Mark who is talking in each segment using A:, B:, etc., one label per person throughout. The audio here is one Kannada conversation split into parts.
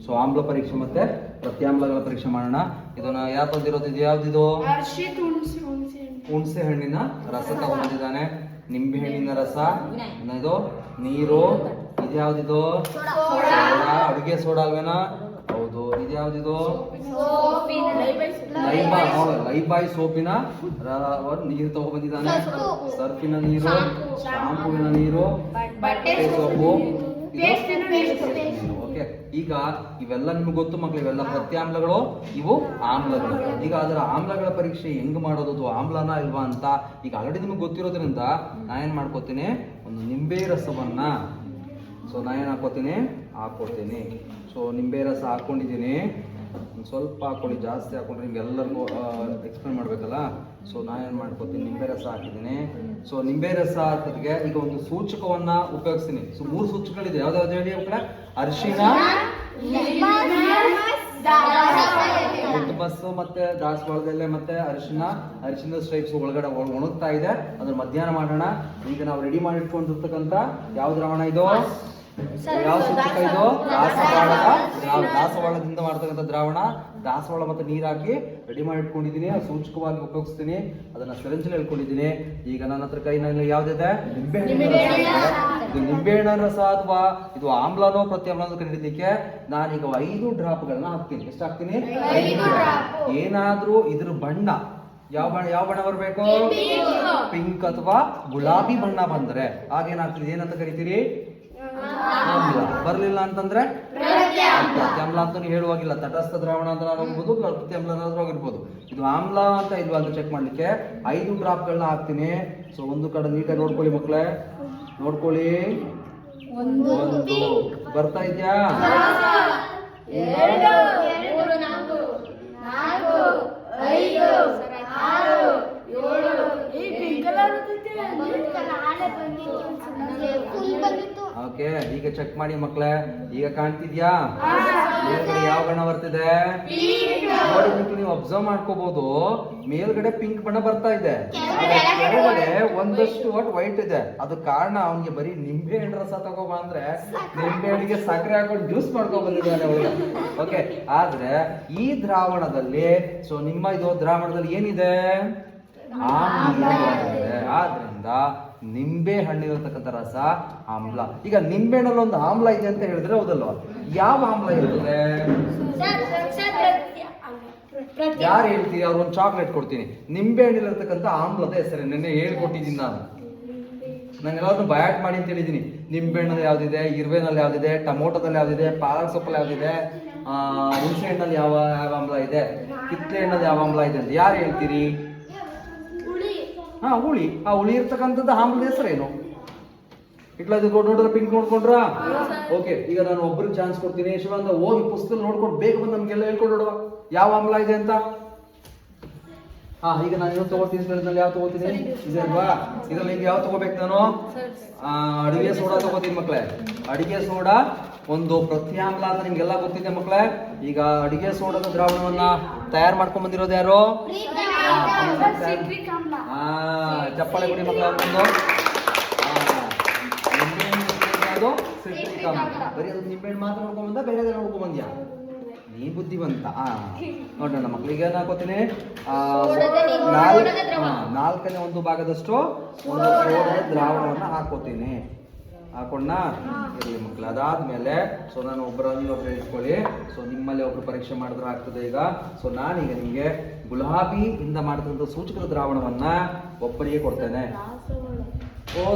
A: ಸೊ ಆಮ್ಲ ಪರೀಕ್ಷೆ ಮತ್ತೆ ಪ್ರತ್ಯಾಮ್ಲಗಳ ಪರೀಕ್ಷೆ ಮಾಡೋಣ. ಇದನ್ನ ಯಾರು ತಂದಿರೋದು? ಇದು ಯಾವ್ದಿದು? ಹುಣಸೆ ಹಣ್ಣಿನ ರಸ ತಗೊಂಡಿದ್ದಾನೆ. ನಿಂಬೆ ಹಣ್ಣಿನ ರಸ, ಇದು ನೀರು, ಇದು ಯಾವ್ದಿದು? ಅಡುಗೆ ಸೋಡಾ ಅಲ್ವೇನಾ? ಹೌದು. ಇದು ಯಾವ್ದಿದು? ಲೈಬಾಯ್ ಸೋಪಿನ ನೀರು ತಗೊಂಡ್ಬಂದಿದ್ದಾನೆ. ಸರ್ಫಿನ ನೀರು, ಶಾಂಪೂವಿನ ನೀರು, ಬಟ್ಟೆ ಸೋಪು. ಓಕೆ, ಈಗ ಇವೆಲ್ಲ ನಿಮ್ಗೆ ಗೊತ್ತು ಮಕ್ಳು, ಇವೆಲ್ಲ ಪ್ರತ್ಯಾಮ್ಲಗಳು, ಇವು ಆಮ್ಲಗಳು. ಈಗ ಅದರ ಆಮ್ಲಗಳ ಪರೀಕ್ಷೆ ಹೆಂಗ್ ಮಾಡೋದು, ಆಮ್ಲನ ಇಲ್ವಾ ಅಂತ ಈಗ ಆಲ್ರೆಡಿ ನಿಮ್ಗೆ ಗೊತ್ತಿರೋದ್ರಿಂದ ನಾನೇನ್ ಮಾಡ್ಕೋತೀನಿ, ಒಂದು ನಿಂಬೆ ರಸವನ್ನ ನಾನೇನು ಹಾಕೋತೀನಿ. ಸೊ ನಿಂಬೆ ರಸ ಹಾಕೊಂಡಿದ್ದೀನಿ. ಸ್ವಲ್ಪ ಹಾಕೊಳ್ಳಿ, ಜಾಸ್ತಿ ಹಾಕೊಂಡ್ರೆ ನಿಮ್ಗೆಲ್ಲರಿಗೂ ಎಕ್ಸ್ಪ್ಲೇನ್ ಮಾಡ್ಬೇಕಲ್ಲ. ಸೊ ನಾನೇನು ಮಾಡ್ಕೋತೀನಿ, ನಿಂಬೆ ರಸ ಹಾಕಿದ್ದೀನಿ. ಸೊ ನಿಂಬೆ ರಸ ಹಾಕಿದ್ರೆ ಈಗ ಒಂದು ಸೂಚಕವನ್ನ ಉಪಯೋಗಿಸ್ತೀನಿ. ಸೊ 3 ಸೂಚಕಗಳಿದೆ. ಯಾವ್ದಾವ್ದು ಹೇಳಿ ಮಕ್ಕಳೇ? ಅರಿಶಿನ, ಬಸ್ ಮತ್ತೆ ದಾಸವಾಳದೆಲೆ ಮತ್ತೆ ಅರಿಶಿನ ಸ್ಟ್ರೈಪ್ಸ್ ಒಳಗಡೆ ಒಣಗ್ತಾ ಇದೆ. ಅದನ್ನ ಮಧ್ಯಾಹ್ನ ಮಾಡೋಣ. ಈಗ ನಾವು ರೆಡಿ ಮಾಡಿ ಇಟ್ಕೊಂಡಿರ್ತಕ್ಕಂಥ ಯಾವ ದ್ರಾವಣ ಇದು? ಯಾವ ಸೂಚಕ ಇದು? ದಾಸವಾಳದಿಂದ ಮಾಡ್ತಕ್ಕಂಥ ದ್ರಾವಣ. ದಾಸವಾಳ ಮತ್ತೆ ನೀರ್ ಹಾಕಿ ರೆಡಿ ಮಾಡಿ ಇಟ್ಕೊಂಡಿದ್ದೀನಿ. ಸೂಚಕವಾಗಿ ಉಪಯೋಗಿಸ್ತೀನಿ. ಅದನ್ನ ಸಿರಿಂಜಲ್ಲಿ ಹೇಳ್ಕೊಂಡಿದ್ದೀನಿ. ಈಗ ನನ್ನ ಹತ್ರ ಕೈನಲ್ಲಿ ಯಾವ್ದಿದೆ? ಇದು ನಿಂಬೆಹಣ್ಣಿನ ರಸ ಅಥವಾ ಇದು ಆಮ್ಲನೋ ಪ್ರತ್ಯಾಮ್ಲನೋ ಕರೀಲಿಕ್ಕೆ ನಾನೀಗ 5 ಡ್ರಾಪ್ಗಳನ್ನ ಹಾಕ್ತೀನಿ. ಎಷ್ಟು ಹಾಕ್ತೀನಿ? 5 ಡ್ರಾಪ್. ಏನಾದ್ರೂ ಇದ್ರ ಬಣ್ಣ ಯಾವ ಬಣ್ಣ ಬರಬೇಕು? ಪಿಂಕ್ ಅಥವಾ ಗುಲಾಬಿ ಬಣ್ಣ ಬಂದ್ರೆ ಆಗೇನಾಗ್ತದೆ? ಏನಂತ ಕರಿತೀರಿ? ಆಮ್ಲ. ಬರ್ಲಿಲ್ಲ ಅಂತಂದ್ರೆ ಪ್ರತ್ಯಾಮ್ಲ ಅಂತ ಹೇಳುವಾಗಿಲ್ಲ. ತಟಸ್ಥ ದ್ರಾವಣ ಅಂತ ಹೋಗ್ಬೋದು, ಪ್ರತ್ಯಾಮ್ಲ ಹೋಗಿರ್ಬೋದು. ಇದು ಆಮ್ಲ ಅಂತ ಇಲ್ವಾ ಅಂತ ಚೆಕ್ ಮಾಡ್ಲಿಕ್ಕೆ 5 ಡ್ರಾಪ್ಗಳನ್ನ ಹಾಕ್ತೀನಿ. ಸೊ ಒಂದು ಕಡೆ ನೀಟಾಗಿ ನೋಡ್ಕೊಳ್ಳಿ ಮಕ್ಕಳೇ, ನೋಡ್ಕೊಳ್ಳಿ. ಒಂದು ಬರ್ತಾ ಇದ್ಯಾ? ಓಕೆ, ಈಗ ಚೆಕ್ ಮಾಡಿ ಮಕ್ಕಳೇ. ಈಗ ಕಾಣ್ತಿದ್ಯಾ? ಮೇಲ್ಗಡೆ ಯಾವ ಬಣ್ಣ ಬರ್ತಿದೆ ನೋಡಿ ಮಕ್ಕಳು, ನೀವು ಅಬ್ಸರ್ವ್ ಮಾಡ್ಕೋಬಹುದು. ಮೇಲ್ಗಡೆ ಪಿಂಕ್ ಬಣ್ಣ ಬರ್ತಾ ಇದೆ, ಕೆಳಗಡೆ ಒಂದಷ್ಟು ವೈಟ್ ಇದೆ. ಅದು ಕಾರಣ ಅವನಿಗೆ ಬರೀ ನಿಂಬೆ ಹಣ್ಣು ರಸ ತಗೋಬ ಅಂದ್ರೆ ನಿಂಬೆ ಹಣ್ಣಿಗೆ ಸಕ್ಕರೆ ಹಾಕೊಂಡು ಜ್ಯೂಸ್ ಮಾಡ್ಕೊಂಡ್ ಬಂದಿದ್ದಾನೆ ಅವಳು. ಓಕೆ, ಆದ್ರೆ ಈ ದ್ರಾವಣದಲ್ಲಿ ನಿಮ್ಮ ಇದು ದ್ರಾವಣದಲ್ಲಿ ಏನಿದೆ? ಆಮ್ಲ. ಆದ್ರಿಂದ ನಿಂಬೆ ಹಣ್ಣಿರತಕ್ಕಂಥ ರಸ ಆಮ್ಲ. ಈಗ ನಿಂಬೆ ಹಣ್ಣಲ್ಲಿ ಒಂದು ಆಮ್ಲ ಇದೆ ಅಂತ ಹೇಳಿದ್ರೆ ಹೌದಲ್ವಾ? ಯಾವ ಆಮ್ಲ ಇರ್ತದೆ? ಯಾರು ಹೇಳ್ತೀರಿ? ಅವ್ರು ಒಂದು ಚಾಕ್ಲೇಟ್ ಕೊಡ್ತೀನಿ. ನಿಂಬೆ ಹಣ್ಣಿರತಕ್ಕಂಥ ಆಮ್ಲದ ಹೆಸರು ನೆನ್ನೆ ಹೇಳ್ಕೊಟ್ಟಿದ್ದೀನಿ ನಾನು. ನಂಗೆಲ್ಲಾದ್ರೂ ಬಯಾಟ್ ಮಾಡಿ ಅಂತ ಹೇಳಿದ್ದೀನಿ. ನಿಂಬೆ ಹಣ್ಣಲ್ಲಿ ಯಾವ್ದಿದೆ, ಇರುವೆನಲ್ಲಿ ಯಾವ್ದಿದೆ, ಟೊಮೊಟೊದಲ್ಲಿ ಯಾವ್ದಿದೆ, ಪಾಲಕ್ ಸೊಪ್ಪಲ್ಲಿ ಯಾವ್ದಿದೆ, ಹುಣಸೆ ಹಣ್ಣಲ್ಲಿ ಯಾವ ಆಮ್ಲ ಇದೆ, ಕಿತ್ತಳೆ ಹಣ್ಣಲ್ಲಿ ಯಾವ ಆಮ್ಲ ಇದೆ ಅಂತ ಯಾರು ಹೇಳ್ತೀರಿ? ಹುಳಿ. ಆ ಹುಳಿ ಇರ್ತಕ್ಕಂಥದ್ದು ಆಮ್ಲದ ಹೆಸರೇನು? ಇಟ್ಲಾದ್ರು ನೋಡಿದ್ರೆ ಪಿಂಕ್ ನೋಡ್ಕೊಂಡ್ರ? ಓಕೆ, ಈಗ ನಾನು ಒಬ್ಬರಿಗೆ ಚಾನ್ಸ್ ಕೊಡ್ತೀನಿ. ಶಿವಾನಂದ ಹೋಗಿ ಪುಸ್ತಕ ನೋಡ್ಕೊಂಡು ಬೇಗ ಬಂದು ನಮ್ಗೆಲ್ಲ ಹೇಳ್ಕೊಡುವ ಯಾವ ಆಮ್ಲ ಇದೆ ಅಂತ. ಈಗ ನಾನು ಏನು ತಗೋತೀನಿ ಹೇಳಿದ್ರಲ್ಲಿ ಯಾವ ತಗೋತೀನಿ? ಇದೆ ಅಲ್ವಾ? ಇದ್ರಲ್ಲಿ ಈಗ ಯಾವ ತಗೋಬೇಕು ನಾನು? ಅಡಿಗೆ ಸೋಡಾ ತಗೋತೀನಿ ಮಕ್ಕಳೇ. ಅಡಿಗೆ ಸೋಡಾ ಒಂದು ಪ್ರತ್ಯಾಮ್ಲ ಅಂತ ನಿಮ್ಗೆಲ್ಲ ಗೊತ್ತಿದೆ ಮಕ್ಕಳೇ. ಈಗ ಅಡಿಗೆ ಸೋಡಾದ ದ್ರಾವಣವನ್ನ ತಯಾರು ಮಾಡ್ಕೊಂಡ್ ಬಂದಿರೋದು ಯಾರು? ಚಪ್ಪಾಳೆ ಕೊಡಿ ಮಕ್ಕಳ. ಒಂದು ಸಿಟ್ರಿಕ್ ಆಮ್ಲ. ಬರೀ ಅದು ನಿಂಬೆಹಣ್ಣು ಮಾತ್ರ ನೋಡ್ಕೊಂಡ್ ಬಂದ, ಬೇರೆ ನೋಡ್ಕೊಂಡ್ ಬಂದ್ಯಾ? ನೀ ಬುದ್ಧಿವಂತ. ನೋಡೋಣ ಮಕ್ಕಳಿಗೆ ಏನು ಹಾಕೋತೀನಿ? 4ನೇ 1 ಭಾಗದಷ್ಟು ಒಂದು ಸೋಡಾದ ದ್ರಾವಣವನ್ನ ಹಾಕೋತೀನಿ. ಹಾಕೊಂಡ ಇರಲಿ ಮಕ್ಕಳು. ಅದಾದ್ಮೇಲೆ ನಾನು ಒಬ್ಬರಲ್ಲಿ ಒಬ್ರು ಇಟ್ಕೊಳ್ಳಿ. ನಿಮ್ಮಲ್ಲಿ ಒಬ್ರು ಪರೀಕ್ಷೆ ಮಾಡಿದ್ರೆ ಆಗ್ತದೆ ಈಗ. ನಾನೀಗ ನಿಮಗೆ ಗುಲಾಬಿ ಇಂದ ಮಾಡಿದಂಥ ಸೂಚಕದ ದ್ರಾವಣವನ್ನ ಒಬ್ಬರಿಗೆ ಕೊಡ್ತೇನೆ.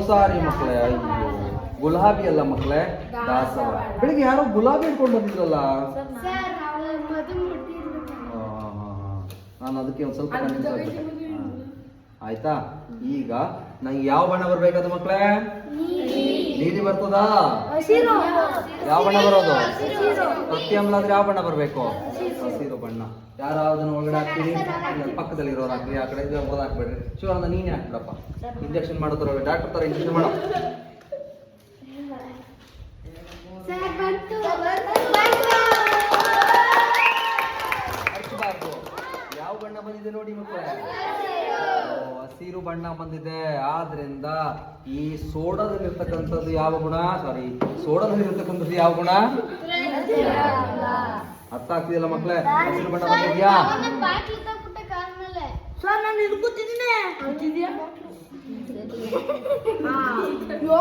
A: ಸಾರಿ ಮಕ್ಕಳೇ, ಅಯ್ಯೋ ಗುಲಾಬಿ ಅಲ್ಲ ಮಕ್ಕಳೇ, ದಾಸವಾಳ. ಬೆಳಿಗ್ಗೆ ಯಾರೋ ಗುಲಾಬಿ ಇಟ್ಕೊಂಡು ಬಂದಿದ್ರಲ್ಲ, ನಾನು ಅದಕ್ಕೆ ಒಂದು ಸ್ವಲ್ಪ ಕನ್ಫ್ಯೂಸ್ ಆಗ್ಬಿಟ್ಟೆ. ಆಯ್ತಾ? ಈಗ ನಂಗೆ ಯಾವ ಬಣ್ಣ ಬರ್ಬೇಕದು ಮಕ್ಕಳೇ? ನೀಲಿ ಬರ್ತದಾ? ಯಾವ ಬಣ್ಣ ಬರೋದು? ಪ್ರತ್ಯಾಮ್ಲ ಆದ್ರೆ ಯಾವ ಬಣ್ಣ ಬರ್ಬೇಕು? ಹಸಿರು ಬಣ್ಣ. ಯಾರಾದನ್ನ ಒಳಗಡೆ ಹಾಕ್ತೀರಿ? ಪಕ್ಕದಲ್ಲಿ ಇರೋರು ಹಾಕ್ರಿ, ಆ ಕಡೆ ಇರೋದು ಹಾಕ್ಬೇಡ್ರಿ. ಶಿವಾನಂದ ನೀನೇ ಹಾಕ್ಬಿಡಪ್ಪ. ಇಂಜೆಕ್ಷನ್ ಮಾಡೋದ್ರ ಡಾಕ್ಟರ್ ತರ ಇಂಜೆಕ್ಷನ್ ಮಾಡೋ. ಯಾವ ಬಣ್ಣ ಬಂದಿದೆ ನೋಡಿ ಮಕ್ಕಳೇ? ಹಸಿರು ಬಣ್ಣ ಬಂದಿದೆ. ಆದ್ರಿಂದ ಈ ಸೋಡಾದಲ್ಲಿರ್ತಕ್ಕಂಥದ್ದು ಯಾವ ಗುಣ? ಸೋಡಾದಲ್ಲಿರ್ತಕ್ಕಂಥದ್ದು ಯಾವ ಗುಣ? ಅರ್ಥ ಆಗ್ತಿದೆಯಲ್ಲ ಮಕ್ಕಳೇ? ಹಸಿರು ಬಣ್ಣ ಬಂದಿದ್ಯಾ?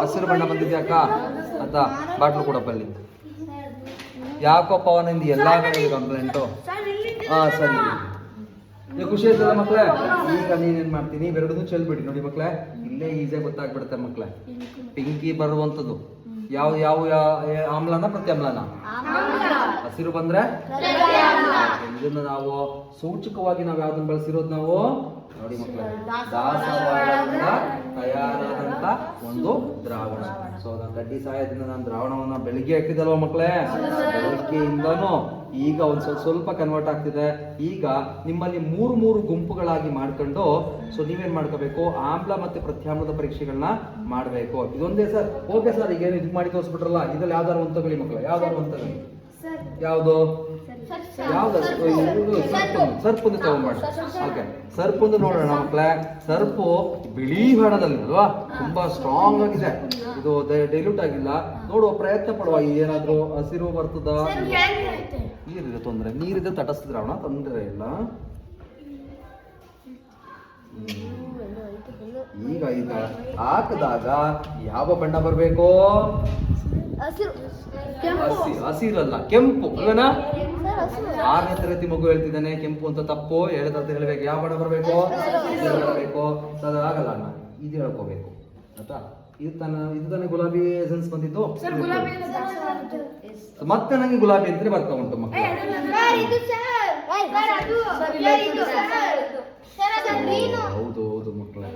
A: ಹಸಿರು ಬಣ್ಣ ಬಂದಿದ್ಯಾ ಅಕ್ಕ? ಅದ ಬಾಟ್ಲು ಕೊಡಪ್ಪ ಅಲ್ಲಿ. ಯಾಕೋ ಪವನಿಂದ ಎಲ್ಲಾ ಕಡೆ ಕಂಪ್ಲೇಂಟು. ಸರಿ, ನೀವು ಖುಷಿ ಆಯ್ತಲ್ಲ ಮಕ್ಕಳೇ? ಈಗ ನೀನೇನ್ ಮಾಡ್ತೀನಿ, ಇವೆರಡನ್ನೂ ಚೆಲ್ಬಿಡಿ. ನೋಡಿ ಮಕ್ಕಳೇ, ಇಲ್ಲೇ ಈಸಿಯಾಗಿ ಗೊತ್ತಾಗ್ಬಿಡುತ್ತೆ ಮಕ್ಕಳೇ. ಪಿಂಕಿ ಬರುವಂಥದ್ದು ಯಾವ ಯಾವ ಆಮ್ಲನ ಪ್ರತ್ಯಾಮ್ಲನ? ಹಸಿರು ಬಂದ್ರೆ ಇದನ್ನ ನಾವು ಸೂಚಕವಾಗಿ ನಾವು ಯಾವ್ದನ್ನ ಬಳಸಿರೋದು ನಾವು ನೋಡಿ ಮಕ್ಕಳೇ, ದಾಸವಾಳದಿಂದ ತಯಾರಾದಂತ ಒಂದು ದ್ರಾವಣ. ಸೊ ಕಡ್ಡಿ ಸಹಾಯದಿಂದ ನಾನು ದ್ರಾವಣವನ್ನ ಬೆಳಿಗ್ಗೆ ಹಾಕಿದಲ್ವ ಮಕ್ಕಳೇ? ಬೆಳಿಗ್ಗೆಯಿಂದನೂ ಈಗ ಒಂದು ಸ್ವಲ್ಪ ಕನ್ವರ್ಟ್ ಆಗ್ತಿದೆ. ಈಗ ನಿಮ್ಮಲ್ಲಿ ಮೂರು ಗುಂಪುಗಳಾಗಿ ಮಾಡ್ಕೊಂಡು ಸೊ ನೀವೇನ್ ಮಾಡ್ಕೋಬೇಕು, ಆಮ್ಲ ಮತ್ತೆ ಪ್ರತ್ಯಾಮ್ಲದ ಪರೀಕ್ಷೆಗಳನ್ನ ಮಾಡಬೇಕು. ಇದೊಂದೇ ಸರ್? ಓಕೆ ಸರ್, ಈಗ ಇದು ಮಾಡಿ ತೋರಿಸ್ಬಿಟ್ರಲ್ಲ, ಇದ್ರಲ್ಲಿ ಯಾವ್ದಾರು ಒಂದು ತಗೊಳ್ಳಿ ಮಕ್ಕಳು. ಯಾವ್ದಾರು ಒಂದು ತಗೊಳ್ಳಿ. ಯಾವ್ದು ಸರ್ಪುಂದು ತಗೊಂಡ್ಬೇಡ. ಓಕೆ, ಸರ್ಪುಂದು ನೋಡೋಣ ಮಕ್ಕಳೇ. ಸರ್ಪು ಬಿಳಿ ಬಣ್ಣದಲ್ಲಿ ಅಲ್ವಾ, ತುಂಬಾ ಸ್ಟ್ರಾಂಗ್ ಆಗಿದೆ. ಇದು ಡೈಲ್ಯೂಟ್ ಆಗಿಲ್ಲ. ನೋಡುವ ಪ್ರಯತ್ನ ಪಡುವ. ಏನಾದ್ರು ಹಸಿರು ಬರ್ತದ? ನೀರಿದೆ ತೊಂದರೆ, ನೀರಿದೆ ತಟಸ್ಥ ದ್ರಾವಣ, ತೊಂದರೆ ಇಲ್ಲ. ಈಗ ಹಾಕಿದಾಗ ಯಾವ ಬಣ್ಣ ಬರ್ಬೇಕು? ಹಸಿರಲ್ಲ, ಕೆಂಪು ಅಲ್ಲನಾ? 6ನೇ ತರಗತಿ ಮಗು ಹೇಳ್ತಿದ್ದಾನೆ ಕೆಂಪು ಅಂತ. ತಪ್ಪು. 7ನೇ ತರಗತಿ ಹೇಳ್ಬೇಕು. ಯಾವ ಬಣ್ಣ ಬರ್ಬೇಕು? ಬರಬೇಕು. ಅದು ಆಗಲ್ಲ ಅಣ್ಣ, ಇದು ಹೇಳ್ಕೋಬೇಕು ಆಯ್ತಾ? ಇದು ತಾನೇ ಗುಲಾಬಿ ಎಸೆನ್ಸ್ ಬಂದಿದ್ದು. ಮತ್ತೆ ನಂಗೆ ಗುಲಾಬಿ ಅಂತಲೇ ಬರ್ತಾ ಉಂಟು ಮಕ್ಕಳು. ಹೌದು ಮಕ್ಕಳೇ,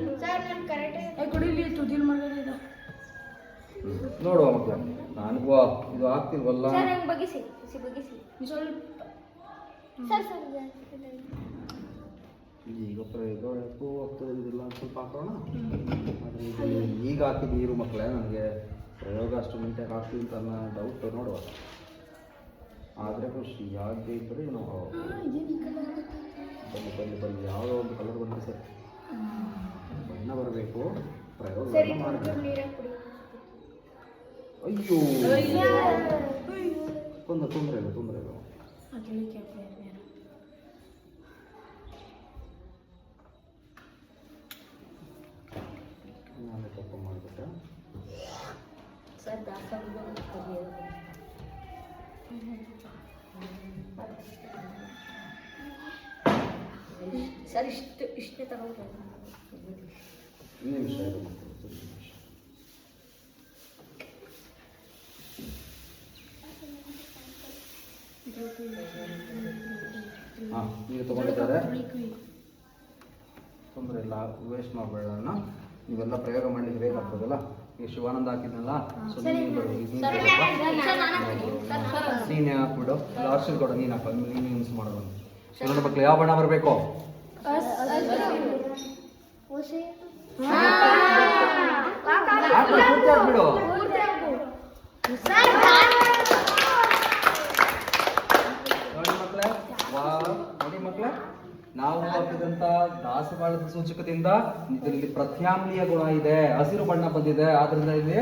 A: ನೋಡುವ ಮಕ್ಕಳೇ. ನನಗೂ ಇದು ಆಗ್ತಿಲ್ವಲ್ಲ. ಈಗ ಪ್ರಯೋಗ ಹೋಗ್ತದೆ, ಇದೆಲ್ಲ ಸ್ವಲ್ಪ ಹಾಕೋಣ. ಆದರೆ ಈಗ ಹಾಕಿದ ನೀರು ಮಕ್ಕಳೇ, ನನಗೆ ಪ್ರಯೋಗ ಅಷ್ಟು ನೀಟಾಗಿ ಆಗ್ತೀವಿ ಅಂತ ಅನ್ನೋ ಡೌಟ್. ನೋಡುವ, ಆದರೆ ಖುಷಿ ಯಾಕೆ ಇದ್ದರೆ ನಾವು ಬನ್ನಿ ಯಾವುದೋ ಒಂದು ಕಲರ್ ಬಂದರೆ ಸರ್, ಬಣ್ಣ ಬರಬೇಕು. ಪ್ರಯೋಗ ಮಾಡಬೇಕು. ಅಯ್ಯೋ, ತೊಂದರೆ ಇಲ್ಲ. ನಾನೇ ತಪ್ಪು ಮಾಡಿಬಿಟ್ಟೆ
B: ಸರ್. ಇಷ್ಟೇ ತಗೊಂಡು
A: ನಿಮಿಷ ಇದು ನೀರು ತಗೊಂಡಿದ್ದಾರೆ. ತೊಂದರೆ ಇಲ್ಲ, ವೇಸ್ಟ್ ಮಾಡಬೇಡ. ನೀವೆಲ್ಲ ಪ್ರಯೋಗ ಮಾಡಲಿಕ್ಕೆ ಬೇಕಾಗ್ತದಲ್ಲ. ಈಗ ಶಿವಾನಂದ ಹಾಕಿದ್ನಲ್ಲ, ಸೊ ನೀನೇ ಹಾಕ್ಬಿಡು. ಅರ್ಶನ್ ಕೊಡ, ನೀನು ಹಾಕ, ನೀನು ಯೂಸ್ ಮಾಡೋದು. ಶಿವನ ಮಕ್ಕಳು ಯಾವ ಬಣ್ಣ ಬರಬೇಕು? ಹಾಕ್ಬಿಡು. ನೋಡಿ ಮಕ್ಕಳೇ, ನಾವು ಹಾಕಿದಂತ ದಾಸವಾಳದ ಸೂಚಕದಿಂದ ಇದರಲ್ಲಿ ಪ್ರತ್ಯಾಮ್ಲೀಯ ಗುಣ ಇದೆ. ಹಸಿರು ಬಣ್ಣ ಬಂದಿದೆ, ಆದ್ರಿಂದ ಇಲ್ಲಿ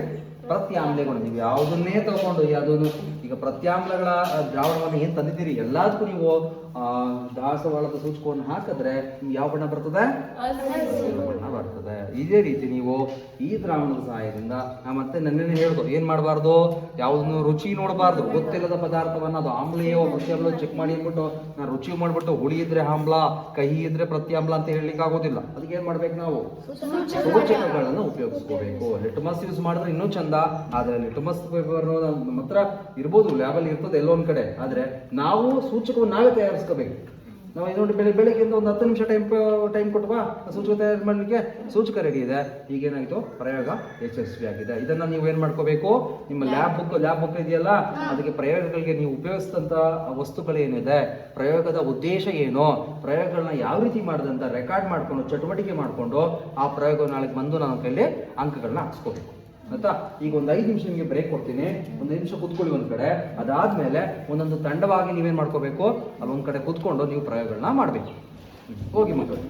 A: ಪ್ರತ್ಯಾಮ್ಲೀಯ ಗುಣ. ನೀವು ಯಾವುದನ್ನೇ ತಗೊಂಡು ಯಾವುದನ್ನು ಈಗ ಪ್ರತ್ಯಾಮ್ಲಗಳ ದ್ರಾವಣವನ್ನು ಏನ್ ತಂದಿದ್ದೀರಿ ಎಲ್ಲದಕ್ಕೂ ನೀವು ದಾಸವಾಳದ ಸೂಚಕವನ್ನು ಹಾಕಿದ್ರೆ ಯಾವ ಬಣ್ಣ ಬರ್ತದೆ? ಬಣ್ಣ ಬರ್ತದೆ. ಇದೇ ರೀತಿ ನೀವು ಈ ದ್ರಾವಣದ ಸಹಾಯದಿಂದ ಮತ್ತೆ ನನ್ನೇನೆ ಹೇಳ್ದು, ಏನ್ ಮಾಡಬಾರ್ದು, ಯಾವುದನ್ನು ರುಚಿ ನೋಡಬಾರ್ದು. ಗೊತ್ತಿಲ್ಲದ ಪದಾರ್ಥವನ್ನ ಅದು ಆಮ್ಲೀಯ ಪ್ರತ್ಯಾಮ್ಲ ಚೆಕ್ ಮಾಡಿ ಅಂದ್ಬಿಟ್ಟು ನಾನು ರುಚಿ ಮಾಡ್ಬಿಟ್ಟು ಹುಳಿ ಇದ್ರೆ ಆಮ್ಲ, ಕಹಿ ಇದ್ರೆ ಪ್ರತ್ಯಾಮ್ಲ ಅಂತ ಹೇಳಲಿಕ್ಕೆ ಆಗೋದಿಲ್ಲ. ಅದಕ್ಕೆ ಏನ್ ಮಾಡ್ಬೇಕು, ನಾವು ಸೂಚಕಗಳನ್ನು ಉಪಯೋಗಿಸ್ಕೋಬೇಕು. ಲಿಟ್ಮಸ್ ಯೂಸ್ ಮಾಡಿದ್ರೆ ಇನ್ನೂ ಚಂದ. ಆದ್ರೆ ಲಿಟ್ಮಸ್ ಪೇಪರ್ ನಮ್ಮ ಹತ್ರ ಇರ್ಬೋದು, ಲ್ಯಾಬಲ್ಲಿ ಇರ್ತದೆ ಎಲ್ಲೋ ಒಂದ್ ಕಡೆ. ಆದ್ರೆ ನಾವು ಸೂಚಕವನ್ನು ನಾವೇ ತಯಾರಿಸ್ಕೋಬೇಕು. ನಾವು ಇದು ನೋಡಿ, ಬೆಳಿಗ್ಗೆ ಒಂದು 10 ನಿಮಿಷ ಟೈಮ್ ಕೊಟ್ಟವಾ ಸೂಚಕ ತಯಾರು ಮಾಡಲಿಕ್ಕೆ. ಸೂಚಕ ರೆಡಿ ಇದೆ. ಈಗೇನಾಯ್ತು, ಪ್ರಯೋಗ ಯಶಸ್ವಿ ಆಗಿದೆ. ಇದನ್ನ ನೀವು ಏನ್ ಮಾಡ್ಕೋಬೇಕು, ನಿಮ್ಮ ಲ್ಯಾಬ್ ಬುಕ್ ಇದೆಯಲ್ಲ, ಅದಕ್ಕೆ ಪ್ರಯೋಗಗಳಿಗೆ ನೀವು ಉಪಯೋಗಿಸಿದಂತ ವಸ್ತುಗಳೇನಿದೆ, ಪ್ರಯೋಗದ ಉದ್ದೇಶ ಏನು, ಪ್ರಯೋಗಗಳನ್ನ ಯಾವ ರೀತಿ ಮಾಡಿದಂತ ರೆಕಾರ್ಡ್ ಮಾಡ್ಕೊಂಡು ಚಟುವಟಿಕೆ ಮಾಡ್ಕೊಂಡು ಆ ಪ್ರಯೋಗ ನಾಳೆ ಬಂದು ನನ್ನ ಕೈಲಿ ಅಂಕಗಳನ್ನ ಹಾಕ್ಸ್ಕೋಬೇಕು ಆಯ್ತಾ. ಈಗ ಒಂದು 5 ನಿಮಿಷ ನಿಮಗೆ ಬ್ರೇಕ್ ಕೊಡ್ತೀನಿ. ಒಂದು 5 ನಿಮಿಷ ಕೂತ್ಕೊಳ್ಳಿ ಒಂದ್ ಕಡೆ. ಅದಾದ್ಮೇಲೆ ಒಂದೊಂದು ತಂಡವಾಗಿ ನೀವೇನ್ ಮಾಡ್ಕೋಬೇಕು, ಅಲ್ಲೊಂದ್ ಕಡೆ ಕೂತ್ಕೊಂಡು ನೀವು ಪ್ರಯೋಗಗಳನ್ನ ಮಾಡ್ಬೇಕು. ಹೋಗಿ ಮಕ್ಕಳು.